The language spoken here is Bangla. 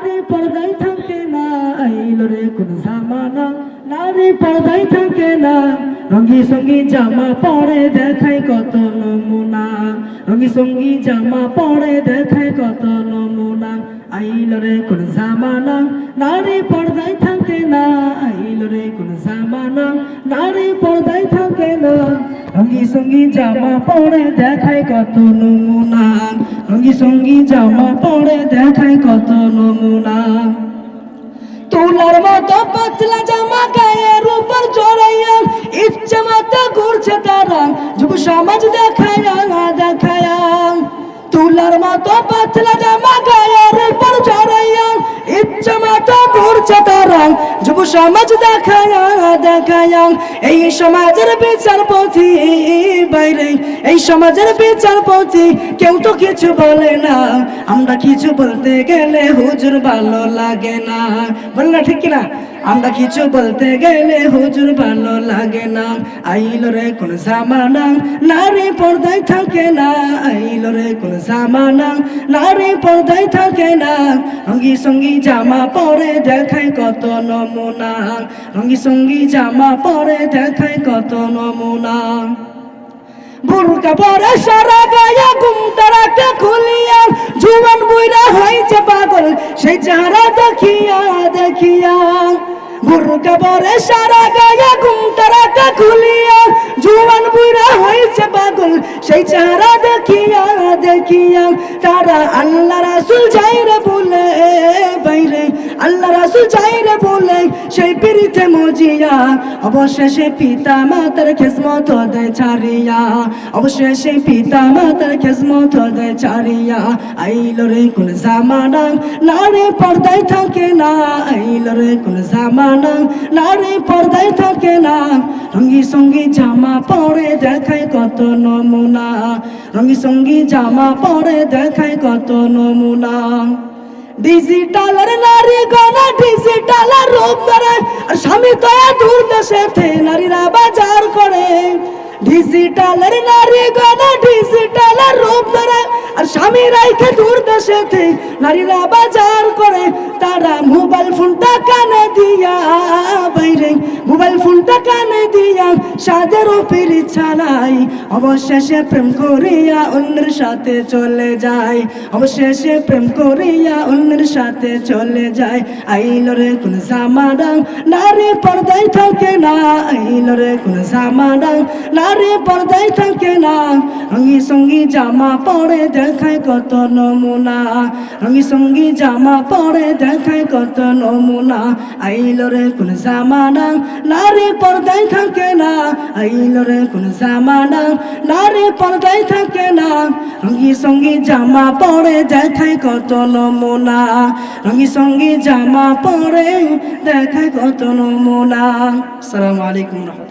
নারী পর্দায় থাকে না, আইলো রে কোন জামানা নারী পর্দায় থাকে না। রঙি সঙ্গী জামা পরে দেখায় কত নমুনা, রঙি সঙ্গী জামা পরে দেখায় কত নমুনা। আইলো রে কোন জামানা নারী পর্দায় থাকে না, আইলো রে কোন জামানা নারী পর্দায় থাকে না। রঙি সঙ্গী জামা পরে দেখায় কত নমুনা, রঙি সঙ্গী জামা পরে দেখায় কত নমুনা। তুলার মতো পাতলা জামা গায়ের উপর চড়াইয়া ইচ্ছে মতো ঘুরছে তারা, যুব সমাজ দেখায়া দেখায়া। তুলার মতো পাতলা জামা গায়ের উপর চড়াইয়া ইচ্ছে মতো ঘুরছে তারা, যুব সমাজ দেখায়া দেখায়া। এই সমাজের বিচারপতি বাইরে, এই সমাজের বিচারপতি কেউ তো কিছু বলে না। আমরা কিছু বলতে গেলে হুজুর ভালো লাগে না, বল না ঠিক কিনা? আমরা কিছু বলতে গেলে হুজুর ভালো লাগে না। আইলো রে কোন জামানা নারী পর্দায় থাকে না, আইলো রে কোন জামানা নারী পর্দায় থাকে না। রঙি সঙ্গী জামা পরে দেখায় কত নমুনা, রঙি সঙ্গী জামা পরে দেখায় কত নমুনা। বুরকা পরে সারা গায়ে ঘুমটা রাখে খুলিয়া, জুয়ান বুইরা হয়েছে পাগল সেই চেহারা দেখিয়া দেখিয়া। বুরকা পরে সারা গায়ে ঘুমটা রাখে খুলিয়া, জুয়ান বুইরা হয়েছে পাগল সেই চেহারা দেখিয়া দেখিয়া। তারা আল্লাহ রাসূল যাইরে বলে বাইরে, আল্লাহ রাসূল যাইরে বলে সেই পিরিতে মজিয়া। অবশেষে পিতা মাতার খেজমত দেয় ছাড়িয়া, অবশেষে পিতা মাতার খেজমত দেয় ছাড়িয়া। আইলো রে কোন জামানা নারী পর্দায় থাকে না, আইলো রে কোন জামানা নারী পর্দায় থাকে না। রঙি সঙ্গী জামা পরে দেখায় কত নমুনা, রঙি সঙ্গী জামা পরে দেখায় কত নমুনা। ডিজিটালের নারী গণা ডিজিটালের রূপ ধরে, আর স্বামী তো দূর দেশে নারীরা বাজার করে। ডিজিটালের নারী গণা ডিজিটালের রূপ ধরে, আর স্বামী রাইখে দূর দেশে নারীরা বাজার করে। তারা মোবাইল ফোনটা কানে দিয়া বাইরে, মোবাইল ফোনটা কানে দিয়া সাদের উপর ছাড়াই। অবশেষে প্রেম করিয়া অন্যের সাথে চলে যায়, অবশেষে প্রেম করিয়া অন্যের সাথে চলে যায়। আইলো রে কোন জামানা নারী পর্দায় থাকে না, আইলো রে কোন জামানা নারী পর্দায় থাকে না। রঙি সঙ্গী জামা পরে দেখায় কত নমুনা, রঙি সঙ্গী জামা পরে দেখায় কত নমুনা। আইলো রে কোন জামানা নারী পর্দায় থাকে না, আইলো রে কোন জামানা নারী পর্দায় থাকে না। রঙি সঙ্গী জামা পরে দেখায় কত নমুনা, রঙি সঙ্গী জামা পরে দেখায় কত নমুনা। আসসালামু আলাইকুম।